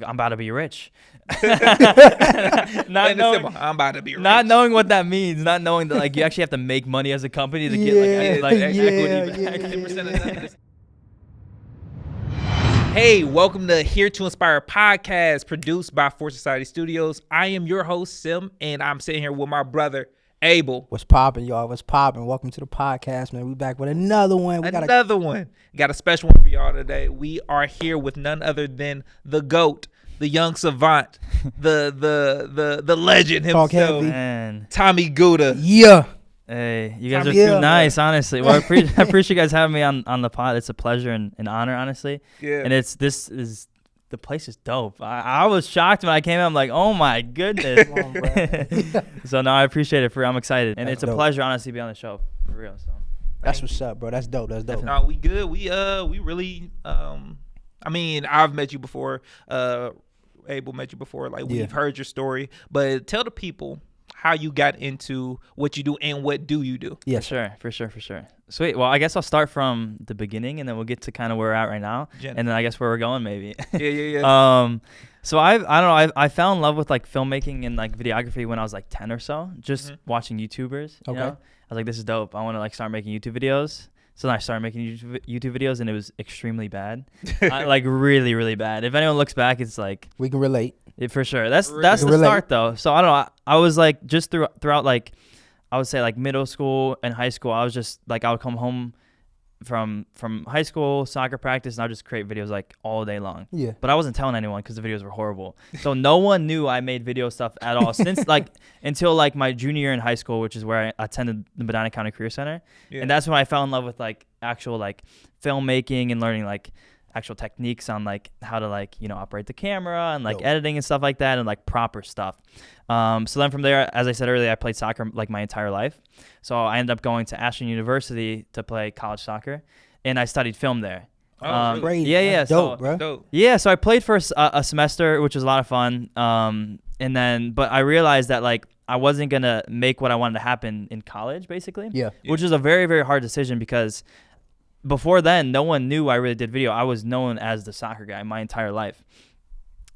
I'm about to be rich. not knowing, I'm about to be rich. Not knowing what that means, not knowing that like you actually have to make money as a company to get equity back. 10% of that. Hey, welcome to Here to Inspire podcast, produced by Cheddar Studios. I am your host, Sim, and I'm sitting here with my brother, Abel. What's poppin', y'all? What's poppin'? Welcome to the podcast, man. We back with another one. Got a special one for y'all today. We are here with none other than the GOAT, the young savant, the legend himself, man. Tommy Guta. Yeah. Hey, you guys are too nice, honestly. Well, I appreciate you guys having me on the pod. It's a pleasure and an honor, honestly. Yeah. And the place is dope. I was shocked when I came in. I'm like, oh my goodness. So no, I appreciate it. I'm excited, and it's a pleasure, honestly, to be on the show for real. So that's what's up, bro. That's dope. No, we good. We really. I mean, I've met you before. Abel met you before. Like we've heard your story, but tell the people how you got into what you do and what do you do. Yeah, for sure. Sweet. Well, I guess I'll start from the beginning, and then we'll get to kind of where we're at right now, and then I guess where we're going maybe. Yeah. So I don't know. I fell in love with like filmmaking and like videography when I was like 10 or so, just watching YouTubers. You know? I was like, this is dope. I want to like start making YouTube videos. So then I started making YouTube videos, and it was extremely bad, like really, really bad. If anyone looks back, it's like we can relate. For sure. That's the start though. So I don't know. I was like just throughout like I would say like middle school and high school. I was just like I would come home from high school soccer practice, and I would just create videos like all day long. Yeah. But I wasn't telling anyone because the videos were horrible. So no one knew I made video stuff at all since like until like my junior year in high school, which is where I attended the Medina County Career Center. Yeah. And that's when I fell in love with like actual like filmmaking and learning like actual techniques on like how to like, you know, operate the camera and like editing and stuff like that and like proper stuff. So then from there, as I said earlier, I played soccer like my entire life. So I ended up going to Ashland University to play college soccer, and I studied film there. Great. Yeah. Dope, bro. Dope. Yeah. So I played for a semester, which was a lot of fun. But I realized that like I wasn't going to make what I wanted to happen in college, basically. Yeah. Which is a very, very hard decision because before then, no one knew I really did video. I was known as the soccer guy my entire life.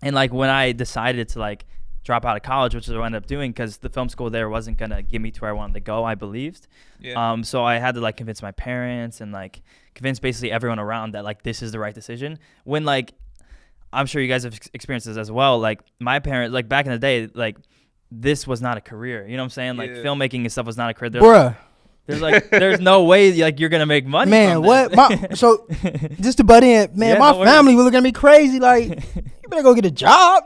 And like when I decided to like drop out of college, which is what I ended up doing because the film school there wasn't going to get me to where I wanted to go, I believed. Yeah. So I had to like convince my parents and like convince basically everyone around that like this is the right decision. When like I'm sure you guys have experienced this as well. Like my parents, like back in the day, like this was not a career. You know what I'm saying? Like filmmaking and stuff was not a career. Bruh. There's no way like you're gonna make money. Man, from what? So just to butt in, man, my family was looking at me crazy. Like, you better go get a job.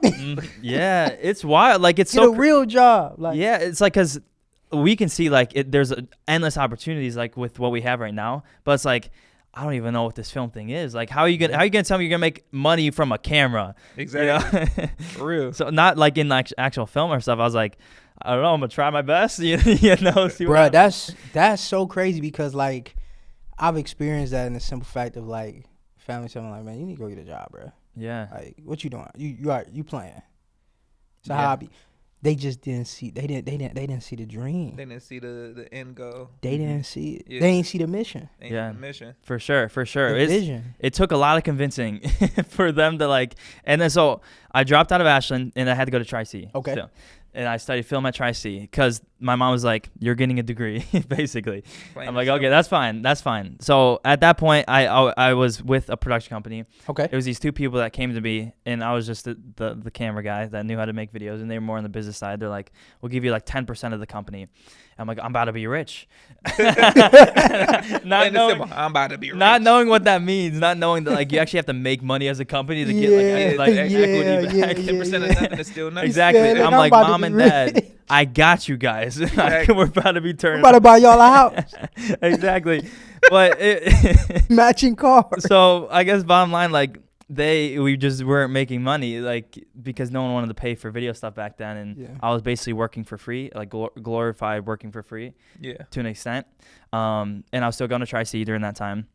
Yeah, it's wild. Like it's get a real job. Like, yeah, it's like because we can see like there's endless opportunities like with what we have right now, but it's like I don't even know what this film thing is. Like, how are you gonna tell me you're gonna make money from a camera? Exactly. You know? For real. So not like in like actual film or stuff. I was like, I don't know. I'm gonna try my best. You know, bro. That's so crazy because like I've experienced that in the simple fact of like family telling like, man, you need to go get a job, bro. Yeah. Like, what you doing? You playing? It's a hobby. They just didn't see. They didn't see the dream. They didn't see the end goal. They didn't see it. Yeah. They ain't see the mission. The mission. For sure. The vision. It took a lot of convincing for them to like. And then so I dropped out of Ashland and I had to go to Tri-C. Okay. So, and I studied film at Tri-C because my mom was like, "You're getting a degree," basically. I'm like, "Okay, that's fine." So at that point, I was with a production company. Okay. It was these two people that came to me, and I was just the camera guy that knew how to make videos, and they were more on the business side. They're like, "We'll give you like 10% of the company." I'm like, I'm about to be rich. I'm about to be rich. Not knowing what that means, not knowing that like you actually have to make money as a company to get like equity back. 10% of nothing is still nice. Exactly. Yeah, I'm like, Mom and Dad, I got you guys. We're about to be turning. We're about to buy y'all a house. Exactly. But matching cars. So I guess bottom line, like we just weren't making money, like because no one wanted to pay for video stuff back then, and I was basically working for free, like glorified working for free, to an extent. And I was still going to Tri-C during that time,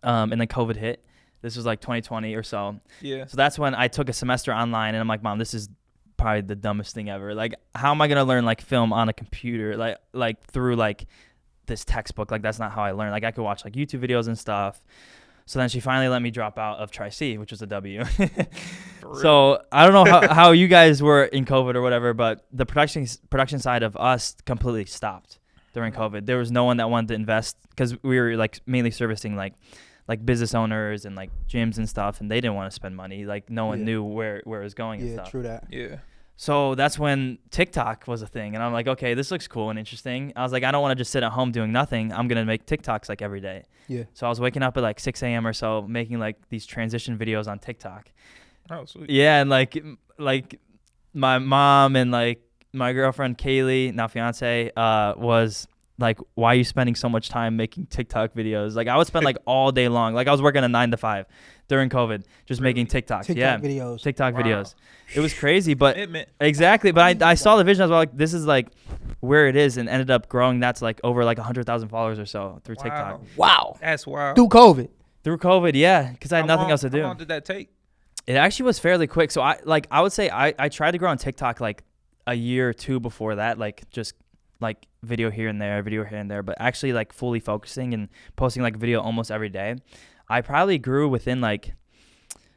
and then COVID hit. This was like 2020 or so. Yeah. So that's when I took a semester online, and I'm like, Mom, this is probably the dumbest thing ever. Like, how am I gonna learn like film on a computer, like through like this textbook? Like, that's not how I learn. Like, I could watch like YouTube videos and stuff. So then she finally let me drop out of Tri-C, which was a W. So I don't know how you guys were in COVID or whatever, but the production side of us completely stopped during COVID. There was no one that wanted to invest because we were like mainly servicing like business owners and like gyms and stuff, and they didn't want to spend money. Like no one knew where it was going and stuff. Yeah, true that. Yeah. So that's when TikTok was a thing. And I'm like, okay, this looks cool and interesting. I was like, I don't want to just sit at home doing nothing. I'm going to make TikToks like every day. Yeah. So I was waking up at like 6 a.m. or so, making like these transition videos on TikTok. Oh, sweet. Yeah. And like my mom and like my girlfriend, Kaylee, now fiance, was like, why are you spending so much time making TikTok videos? Like I would spend like all day long. Like I was working a 9 to 5 during COVID, just making TikToks. TikTok videos. TikTok Wow. videos. It was crazy, but Commitment. exactly. But I saw the vision. I was like, this is like where it is, and ended up growing. That's like over like 100,000 followers or so through TikTok. Wow. That's wild. Through COVID. Through COVID, yeah, because I had nothing else to do. How long did that take? It actually was fairly quick. So I would say I tried to grow on TikTok like a year or two before that, like just like video here and there, but actually like fully focusing and posting like video almost every day. I probably grew within like,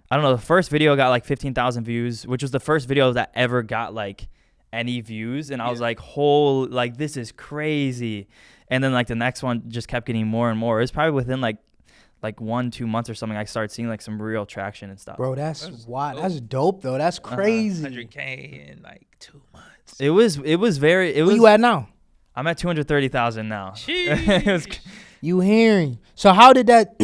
I don't know, the first video got like 15,000 views, which was the first video that ever got like any views. And I was like, like this is crazy. And then like the next one just kept getting more and more. It was probably within like 1-2 months or something, I started seeing like some real traction and stuff. Bro, that's wild. That's dope though. That's crazy. 100K in like 2 months. It was very, it was. Where you at now? I'm at 230,000 now. You hearing? So how did that?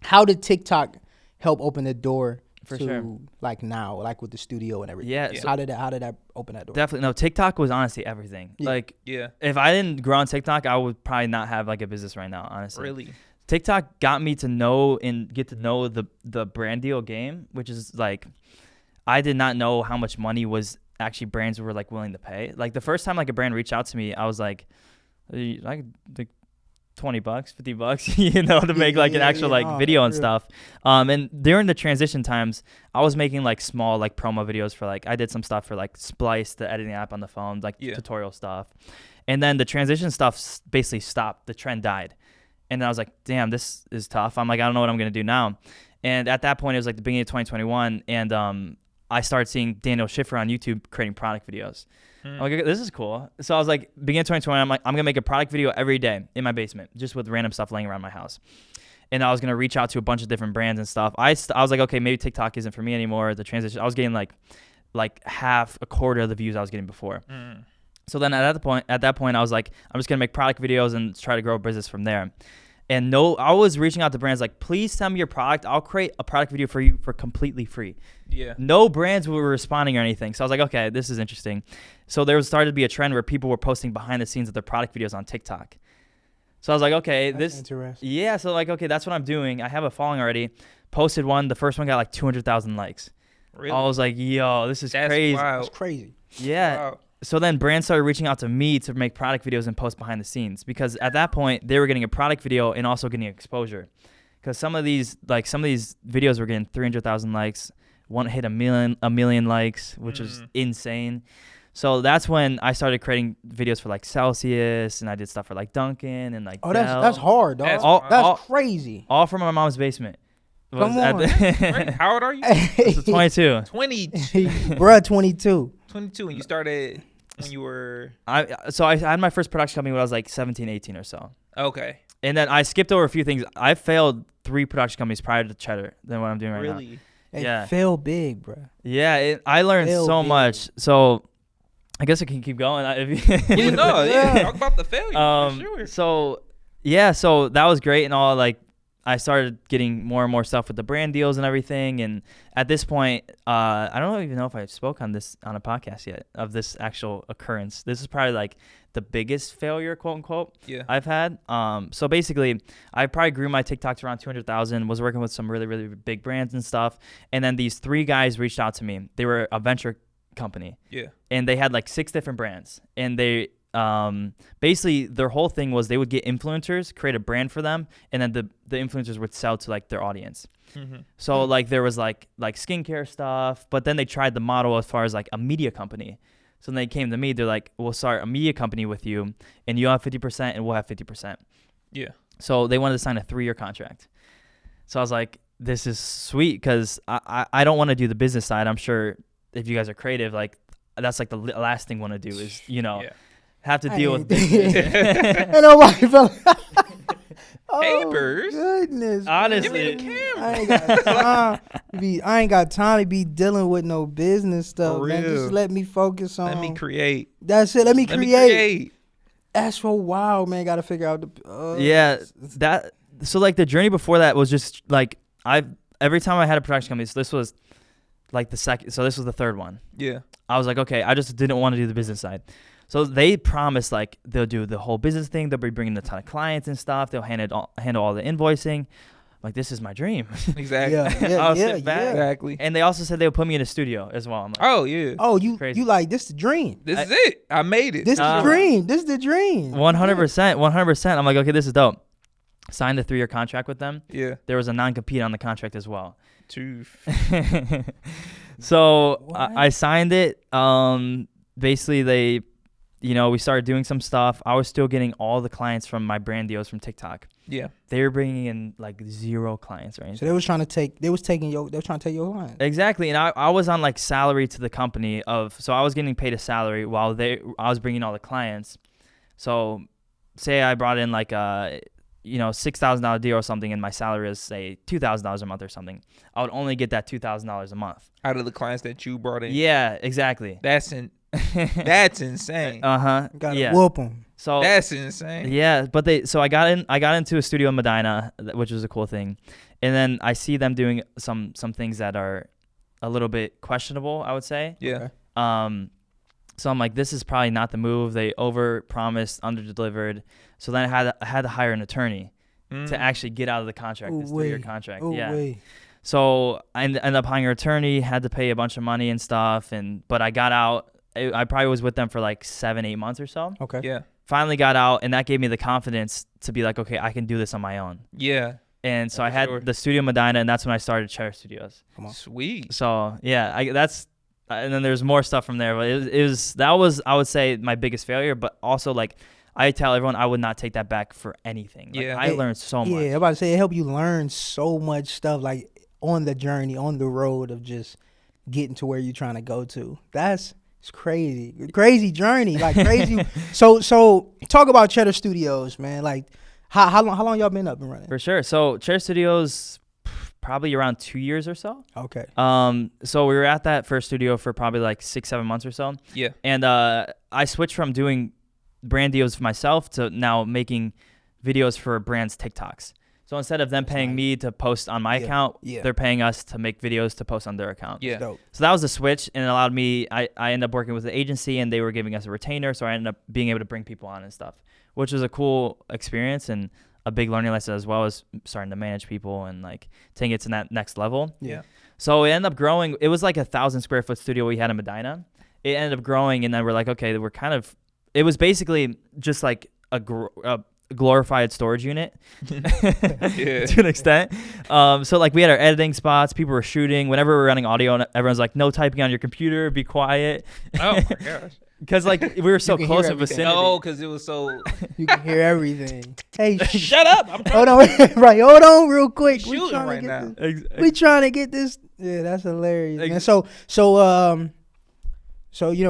How did TikTok help open the door For to sure. like now, like with the studio and everything? Yeah. How did that open that door? Definitely. No, TikTok was honestly everything. Yeah. Like, Yeah. if I didn't grow on TikTok, I would probably not have like a business right now, honestly. Really? TikTok got me to know and get to know the brand deal game, which is like, I did not know how much money was actually brands were like willing to pay. Like the first time like a brand reached out to me, I was like $20, $50, you know, to make like an actual like video and stuff. And during the transition times, I was making like small like promo videos for like, I did some stuff for like Splice, the editing app on the phone, like tutorial stuff. And then the transition stuff basically stopped. The trend died. And then I was like, damn, this is tough. I'm like, I don't know what I'm going to do now. And at that point, it was like the beginning of 2021. And I started seeing Daniel Schiffer on YouTube creating product videos. I'm like, this is cool. So I was like, beginning of 2020, I'm like, I'm going to make a product video every day in my basement, just with random stuff laying around my house. And I was going to reach out to a bunch of different brands and stuff. I was like, okay, maybe TikTok isn't for me anymore. The transition, I was getting like half, a quarter of the views I was getting before. So then at that point, I was like, I'm just going to make product videos and try to grow a business from there. And I was reaching out to brands like, please send me your product. I'll create a product video for you for completely free. Yeah. No brands were responding or anything. So I was like, okay, this is interesting. So there started to be a trend where people were posting behind the scenes of their product videos on TikTok. So I was like, okay, That's interesting. Yeah. So like, okay, that's what I'm doing. I have a following already. Posted one. The first one got like 200,000 likes. Really? I was like, yo, this is crazy. Wild. That's crazy. Yeah. Wow. So then brands started reaching out to me to make product videos and post behind the scenes, because at that point they were getting a product video and also getting exposure. Because some of these videos were getting 300,000 likes, one hit a million likes, which was insane. So that's when I started creating videos for like Celsius, and I did stuff for like Dunkin' and like Dell. That's hard, dog. That's crazy. All from my mom's basement. Come on. Right. How old are you? This was 22. Bruh, 22. 22, and you started when you were... I had my first production company when I was like 17, 18 or so. Okay. And then I skipped over a few things. I failed 3 production companies prior to Cheddar than what I'm doing right now. Really? It fell big, bruh. Yeah, I learned so much. So I guess I can keep going. Talk about the failure, for sure. So that was great and all. Like, I started getting more and more stuff with the brand deals and everything. And at this point, I don't even know if I spoke on this on a podcast yet of this actual occurrence. This is probably like the biggest failure, quote unquote, I've had. So basically, I probably grew my TikTok to around 200,000, was working with some really, really big brands and stuff. And then these 3 guys reached out to me. They were a venture company. Yeah. And they had like 6 different brands. And they... basically their whole thing was they would get influencers, create a brand for them, and then the influencers would sell to like their audience. So like there was like skincare stuff, but then they tried the model as far as like a media company. So then they came to me, they're like, we'll start a media company with you, and you'll have 50% and we'll have 50%. Yeah. So they wanted to sign a 3-year contract. So I was like, this is sweet because I don't want to do the business side. I'm sure if you guys are creative, like that's like the last thing I want to do is, have to deal with business. And nobody felt Papers? Goodness. Honestly. Give me the camera. I ain't got time to be dealing with no business stuff, For man. real. Just let me focus on. Let me create. That's it. Let me Let me create. create. That's so wild, man. Got to figure out the. So like the journey before that was just like every time I had a production company, so this was like the second, so this was the third one. Yeah. I was like, okay, I just didn't want to do the business side. So they promised like they'll do the whole business thing. They'll be bringing a ton of clients and stuff. They'll handle all the invoicing. Like, this is my dream. Exactly. I'll sit back. Exactly. And they also said they'll put me in a studio as well. I'm like, Oh yeah. Oh, you Crazy. you like this the dream. This is it. I made it. This is the dream. This is the dream. 100%. I'm like, okay, this is dope. Signed a 3-year contract with them. Yeah. There was a non-compete on the contract as well. Truth. So What? I signed it. Basically, they, we started doing some stuff. I was still getting all the clients from my brand deals from TikTok. Yeah. They were bringing in like 0 clients or anything. So they was trying to take your line. Exactly. And I was on like salary to the company so I was getting paid a salary while I was bringing all the clients. So say I brought in like a, $6,000 deal or something, and my salary is say $2,000 a month or something. I would only get that $2,000 a month. Out of the clients that you brought in. Yeah, exactly. That's insane. Gotta whoop them. So That's insane. yeah, but I got into a studio in Medina, which was a cool thing. And then I see them doing some things that are a little bit questionable, I would say. Yeah. Okay. So I'm like, this is probably not the move. They over-promised, under-delivered. So then I had to hire an attorney to actually get out of the contract, this 3-year contract. So I ended up hiring an attorney, had to pay a bunch of money and stuff. But I got out. I probably was with them for like 7-8 months or so. Okay. Yeah. Finally got out, and that gave me the confidence to be like, okay, I can do this on my own. Yeah. And so I had the studio in Medina, and that's when I started Cheddar Studios. Come on. Sweet. So yeah, and then there's more stuff from there, but that was I would say my biggest failure, but also like I tell everyone I would not take that back for anything. Like, Yeah. I learned so much. Yeah, I'm about to say it helped you learn so much stuff, like on the journey, on the road of just getting to where you're trying to go to. It's crazy journey, like crazy. So talk about Cheddar Studios, man. Like how long y'all been up and running? For sure. So Cheddar Studios, probably around 2 years or so. Okay. So we were at that first studio for probably like 6-7 months or so. Yeah. And I switched from doing brand deals for myself to now making videos for brands' TikToks. So instead of them paying me to post on my account, they're paying us to make videos to post on their account. Yeah. Dope. So that was the switch, and it allowed me. I ended up working with the agency, and they were giving us a retainer, so I ended up being able to bring people on and stuff, which was a cool experience and a big learning lesson, as well as starting to manage people and like taking it to that next level. Yeah. So it ended up growing. It was like 1,000 square foot studio we had in Medina. It ended up growing, and then we're like, okay, it was basically just like a glorified storage unit to an extent. So like we had our editing spots, people were shooting. Whenever we were running audio, everyone's like, no typing on your computer, be quiet. Oh my gosh. Because like we were so close in vicinity. Oh, because it was so. You can hear everything. Hey, Shut up! I'm hold on, right? Hold on, real quick. shooting right now. We trying to get this. Yeah, that's hilarious, man. So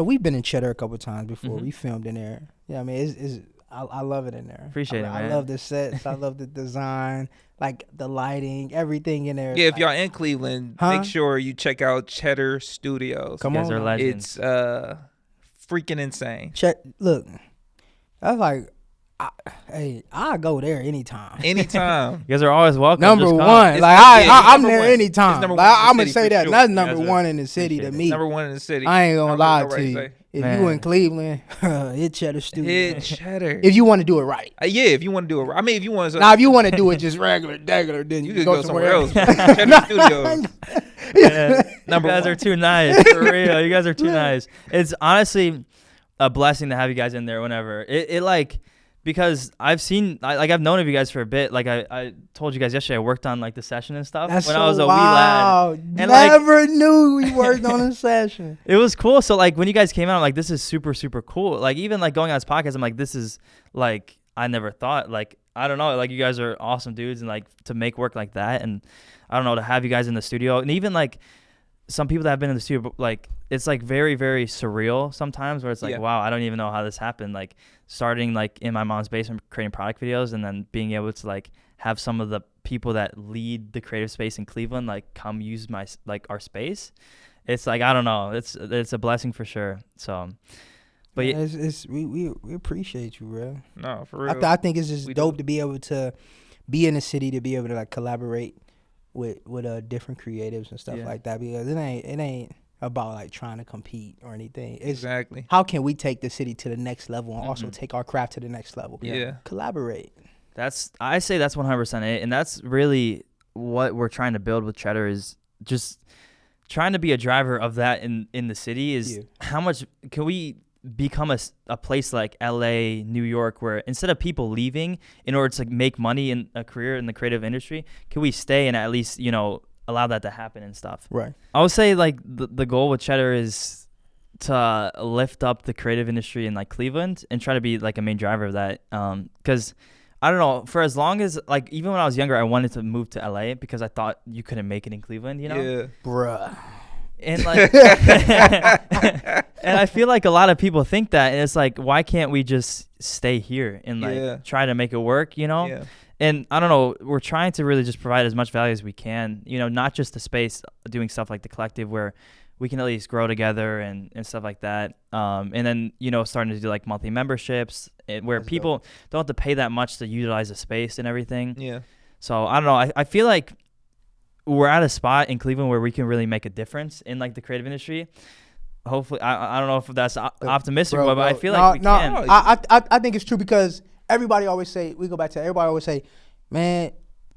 we've been in Cheddar a couple times before. We filmed in there. Yeah, I mean, I love it in there. Appreciate it, man. I love the sets. I love the design, like the lighting, everything in there. Yeah, if y'all in Cleveland, make sure you check out Cheddar Studios. Come You guys on, are legends. It's freaking insane. Look, that's like, I'll go there anytime. Anytime. You guys are always welcome. Number Just come. one, It's- like yeah, I'm number there one. anytime. It's number Like, one in the I'm gonna city say for that. sure. That's You number guys are- one in the city to appreciate it. me. Number one in the city. I ain't gonna lie Right to you. say. If Man. you in Cleveland, hit Cheddar Studios. Hit Cheddar. If you want to do it right. Yeah, if you want to do it. I mean, if you want to. Now, if you want to do it just regular, then you you could go go somewhere else. else. Cheddar Studios. Yeah, Number you guys one. are too nice. For real. You guys are too nice. It's honestly a blessing to have you guys in there whenever. It like, because I've known of you guys for a bit. Like I told you guys yesterday, I worked on like the session and stuff That's when so I was a wild. wee lad. And, like- Never knew we worked on a session. It was cool. So like when you guys came out, I'm like, this is super, super cool. Like even like going on this podcast, I'm like, this is like, I never thought, like I don't know, like you guys are awesome dudes, and like to make work like that, and I don't know, to have you guys in the studio, and even like some people that have been in the studio, like it's like very, very surreal sometimes, where it's like, wow, I don't even know how this happened. Like starting like in my mom's basement creating product videos, and then being able to like have some of the people that lead the creative space in Cleveland like come use my like our space. It's like, I don't know, it's a blessing for sure. So, but yeah, we appreciate you, bro. No, for real. I think it's just dope to be able to be in the city, to be able to like collaborate with different creatives and stuff like that, because it ain't about like trying to compete or anything. It's exactly how can we take the city to the next level and also take our craft to the next level. Collaborate. I say that's 100% it, and that's really what we're trying to build with Cheddar, is just trying to be a driver of that in the city. Is how much can we become a place like LA, New York, where instead of people leaving in order to make money in a career in the creative industry, can we stay and at least, you know, allow that to happen and stuff. Right. I would say like the goal with Cheddar is to lift up the creative industry in like Cleveland and try to be like a main driver of that. Because I don't know, for as long as like, even when I was younger, I wanted to move to LA because I thought you couldn't make it in Cleveland, you know? Yeah. Bruh. And like, and I feel like a lot of people think that, and it's like, why can't we just stay here and like try to make it work, you know? Yeah. And I don't know, we're trying to really just provide as much value as we can, you know, not just the space, doing stuff like the collective where we can at least grow together and stuff like that. And then, you know, starting to do like monthly memberships where people don't have to pay that much to utilize the space and everything. Yeah. So I don't know. I feel like we're at a spot in Cleveland where we can really make a difference in like the creative industry. Hopefully, I don't know if that's optimistic, but I feel like we can. I think it's true, because everybody always say, everybody always say, man,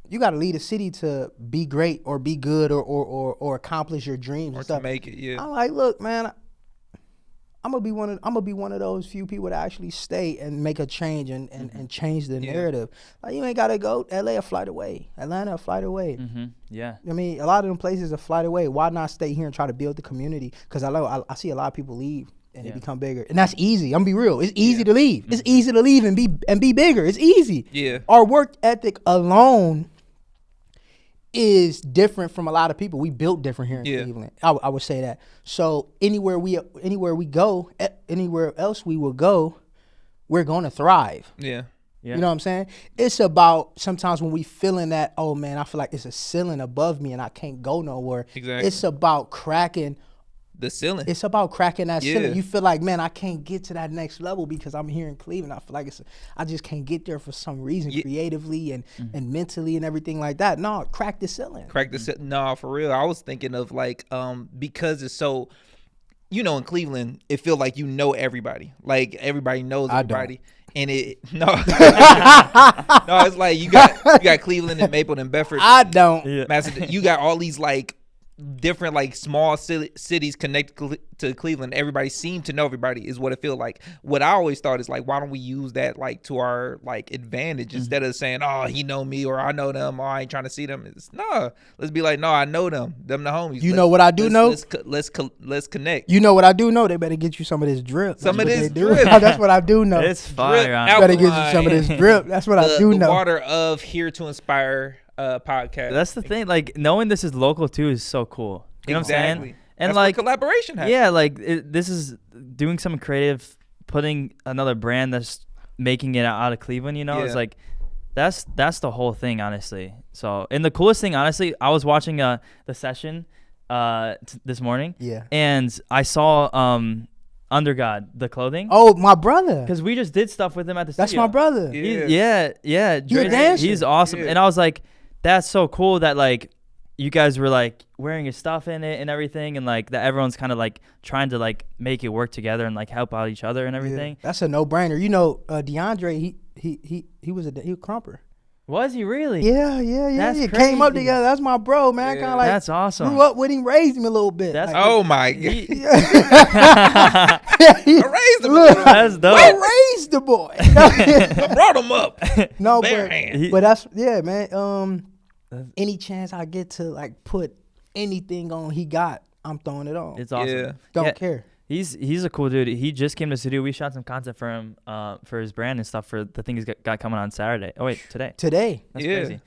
you got to lead a city to be great or be good or accomplish your dreams or and stuff. to make it. Yeah. I'm like, look, man, I'm gonna be one of those few people that actually stay and make a change and change the narrative. Like, you ain't gotta go LA a flight away, Atlanta a flight away. Yeah. I mean, a lot of them places a flight away. Why not stay here and try to build the community? Because I see a lot of people leave and they become bigger, and that's easy. I'm gonna be real. It's easy to leave. It's easy to leave and be bigger. It's easy. Yeah. Our work ethic alone is different from a lot of people. We built different here in Cleveland. I would say that. So anywhere else we will go, we're gonna thrive. Yeah. You know what I'm saying? It's about sometimes when we feeling that, oh man, I feel like it's a ceiling above me and I can't go nowhere. Exactly. It's about cracking the ceiling. It's about cracking that ceiling. You feel like, man, I can't get to that next level because I'm here in Cleveland. I feel like I just can't get there for some reason, creatively and mentally and everything like that. No, crack the ceiling. Crack the ceiling. No, for real. I was thinking of like, because it's so, you know, in Cleveland, it feel like you know everybody. Like everybody knows everybody. And no, it's like you got Cleveland and Maple and Bedford. I don't. You got all these like different like small cities connected to Cleveland. Everybody seemed to know everybody is what it feels like. What I always thought is like, why don't we use that like to our like advantage instead of saying, oh, he know me or I know them or I ain't trying to see them. Let's be like, no, I know them the homies. You know what I do know? Let's connect. You know what I do know? They better get you some of this drip. Some of this drip. That's what I do know. It's fire. Better get you some of this drip. That's what I do know. The water of Here to Inspire podcast. That's the thing. Like knowing this is local too is so cool. You know what I'm saying? And that's like collaboration happens. Yeah, like this is doing something creative, putting another brand that's making it out of Cleveland. You know, it's like that's the whole thing, honestly. So, and the coolest thing, honestly, I was watching the session this morning. Yeah. And I saw Under God, the clothing. Oh, my brother. Because we just did stuff with him at the That's studio. my brother. Yeah. You're a dancer. He's awesome. And I was like, that's so cool that like you guys were like wearing your stuff in it and everything, and like that everyone's kind of like trying to like make it work together and like help out each other and everything. That's a no-brainer. You know, DeAndre, he was a crumper. Was he really? Yeah. That's crazy. Came up together. That's my bro, man. Kind of like that's awesome. Grew up with him, raised him a little bit. That's like, oh my god. I raised him. That's dope. I raised the boy. I brought him up. No, but that's man. Any chance I get to like put anything on he got, I'm throwing it on. It's awesome. Don't care. He's a cool dude. He just came to the studio. We shot some content for him, for his brand and stuff for the thing he's got coming on Saturday. Oh wait, today. Yeah. That's crazy.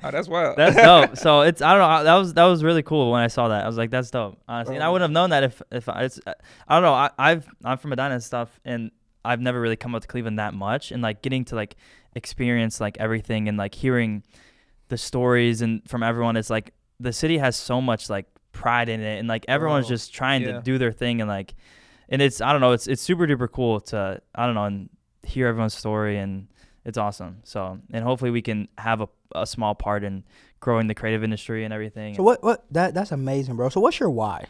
Oh, that's wild. That's dope. So it's, I don't know. That was really cool when I saw that. I was like, that's dope, honestly. And I wouldn't have known that if I don't know. I'm from Medina and stuff, and I've never really come up to Cleveland that much, and like getting to like experience like everything and like hearing the stories and from everyone. It's like the city has so much like pride in it, and like everyone's just trying to do their thing, and like, and it's, I don't know, it's super duper cool to, I don't know, and hear everyone's story, and it's awesome. So, and hopefully we can have a small part in growing the creative industry and everything. So that's amazing, bro. So what's your why?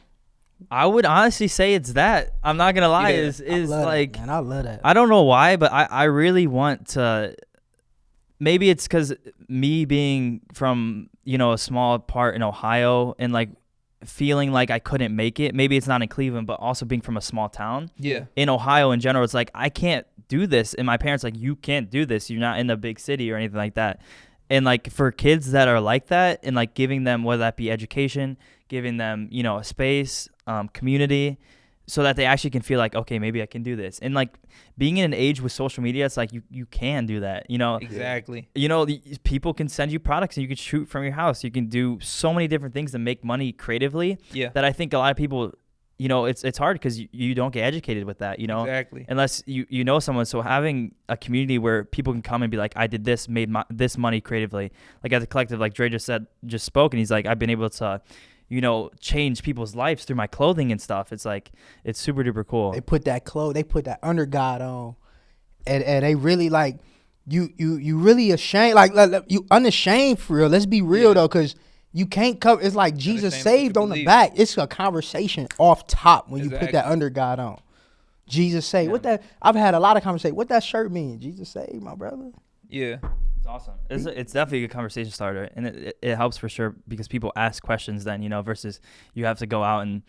I would honestly say it's that. I'm not gonna lie, is like that, man. I love that. I don't know why, but I really want to. Maybe it's because me being from, you know, a small part in Ohio and like feeling like I couldn't make it. Maybe it's not in Cleveland, but also being from a small town. Yeah. In Ohio in general, it's like I can't do this, and my parents like, you can't do this. You're not in a big city or anything like that. And like for kids that are like that, and like giving them, whether that be education, giving them, you know, a space, community, so that they actually can feel like, okay, maybe I can do this. And like being in an age with social media, it's like you can do that, you know. Exactly. You know, people can send you products and you can shoot from your house. You can do so many different things to make money creatively. Yeah. That I think a lot of people, you know, it's hard because you don't get educated with that, you know. Exactly. Unless you know someone. So having a community where people can come and be like, I did this, made this money creatively. Like at the collective, like Dre just spoke, and he's like, I've been able to, you know, change people's lives through my clothing and stuff. It's like, it's super duper cool. They put that undergod on, and they really like, you really ashamed, like you unashamed for real. Let's be real though, because you can't cover. It's like Jesus saved on the back. It's a conversation off top when you put that undergod on. Jesus saved. What that? I've had a lot of conversations. What that shirt mean? Jesus saved, my brother. Yeah. It's awesome. It's definitely a good conversation starter, and it helps for sure because people ask questions then, you know, versus you have to go out and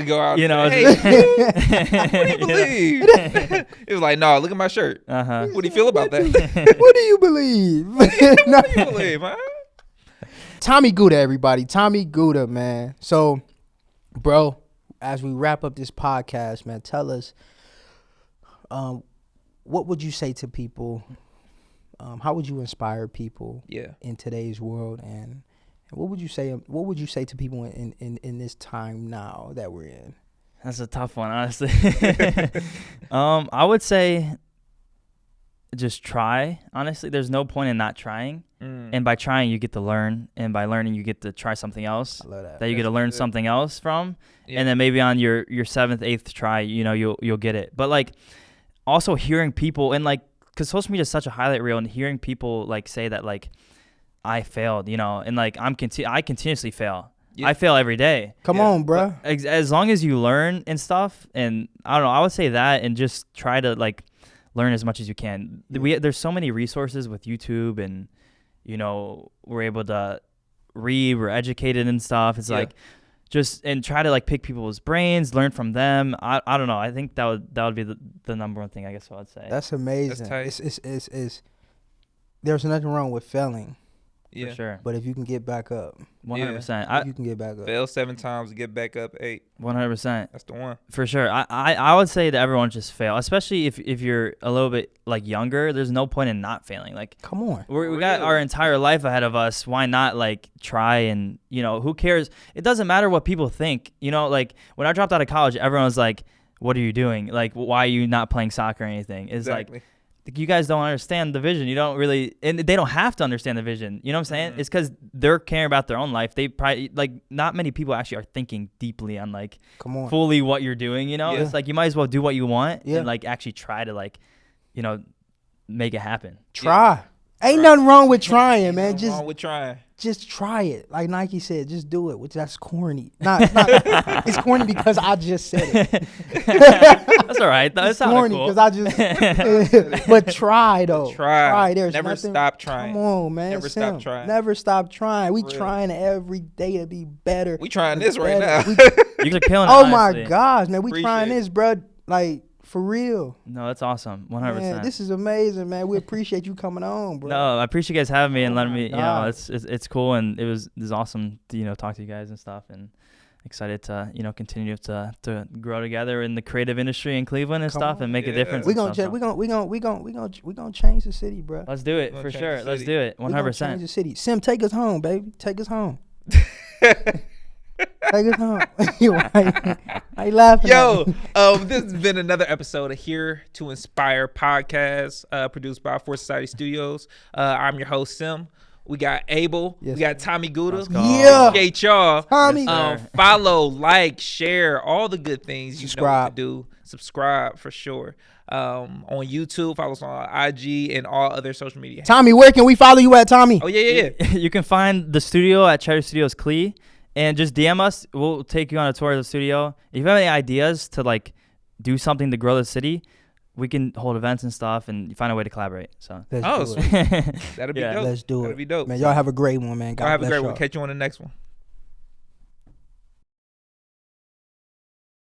go out, you know. Hey, what do you believe? It was like, no, look at my shirt. What do you feel about that? What do you believe? What do you believe, man? Tommy Guta, everybody. Tommy Guta, man. So, bro, as we wrap up this podcast, man, tell us, what would you say to people? How would you inspire people in today's world, and what would you say? What would you say to people in this time now that we're in? That's a tough one, honestly. I would say just try. Honestly, there's no point in not trying. And by trying, you get to learn, and by learning, you get to try something else I love that. that you get to learn something else from. And then maybe on your 7th, 8th try, you know, you'll get it. But like also hearing people, and like, because social media is such a highlight reel, and hearing people like say that like I failed, you know, and like I continuously fail. Yeah. I fail every day. Come on, bro. As long as you learn and stuff, and I don't know, I would say that, and just try to like learn as much as you can. There's so many resources with YouTube, and you know, we're able to read, we're educated and stuff. It's like just, and try to like pick people's brains, learn from them. I don't know. I think that would be the number one thing, I guess I would say. That's amazing. That's tight. It's there's nothing wrong with failing. Yeah. For sure. But if you can get back up, 100%. You can get back up. Fail 7 times to get back up 8. 100%. That's the one. For sure. I would say that everyone just fail, especially if you're a little bit like younger. There's no point in not failing. Like, come on, we got our entire life ahead of us. Why not like try? And you know, who cares? It doesn't matter what people think. You know, like when I dropped out of college, everyone was like, "What are you doing? Like, why are you not playing soccer or anything?" It's like, you guys don't understand the vision. You don't really, and they don't have to understand the vision. You know what I'm saying? It's because they're caring about their own life. They probably, like, not many people actually are thinking deeply on like fully what you're doing. You know, it's like you might as well do what you want and like actually try to like, you know, make it happen. Try. Ain't nothing wrong with trying, man. Nothing wrong with trying. Just try it. Like Nike said, just do it. Which that's corny. Not it's corny because I just said it. That's all right. That's corny because I just. But try though. Try. There's never nothing, stop trying. Come on, man. Never stop trying. Never stop trying. We trying every day to be better. We trying this right now. You're killing it. Oh honestly. my gosh, man. We trying this, bro. Like. For real. No, that's awesome. 100%. Man, this is amazing, man. We appreciate you coming on, bro. No, I appreciate you guys having me and letting me, you know, it's cool, and it was awesome to, you know, talk to you guys and stuff, and excited to continue to grow together in the creative industry in Cleveland and Come stuff on. and make a Yeah. difference. We and gonna stuff, we so. gonna change the city, bro. Let's do it We're for gonna change sure. the Let's city. do it. We gonna change 100%. the city. Sim, take us home, baby. Take us home. Take us home. Why you laughing? Yo, at me? this has been another episode of Here to Inspire podcast, produced by Force Society Studios. I'm your host, Sim. We got Abel. Yes, we got Tommy Guta. Let's go. Yeah. Appreciate y'all. Tommy. Yes, sir. Follow, like, share, all the good things you know what Subscribe. to do. Subscribe for sure. On YouTube, follow us on IG and all other social media. Tommy, where can we follow you at, Tommy? Oh yeah. You can find the studio at Cheddar Studios Clee, and just DM us. We'll take you on a tour of the studio. If you have any ideas to like do something to grow the city, we can hold events and stuff and find a way to collaborate. So Let's Oh, do sweet. it. That'll be Yeah. dope. Let's do That'll it. be dope. Man, y'all have a great one, man. God Y'all have a bless great y'all. one. Catch you on the next one.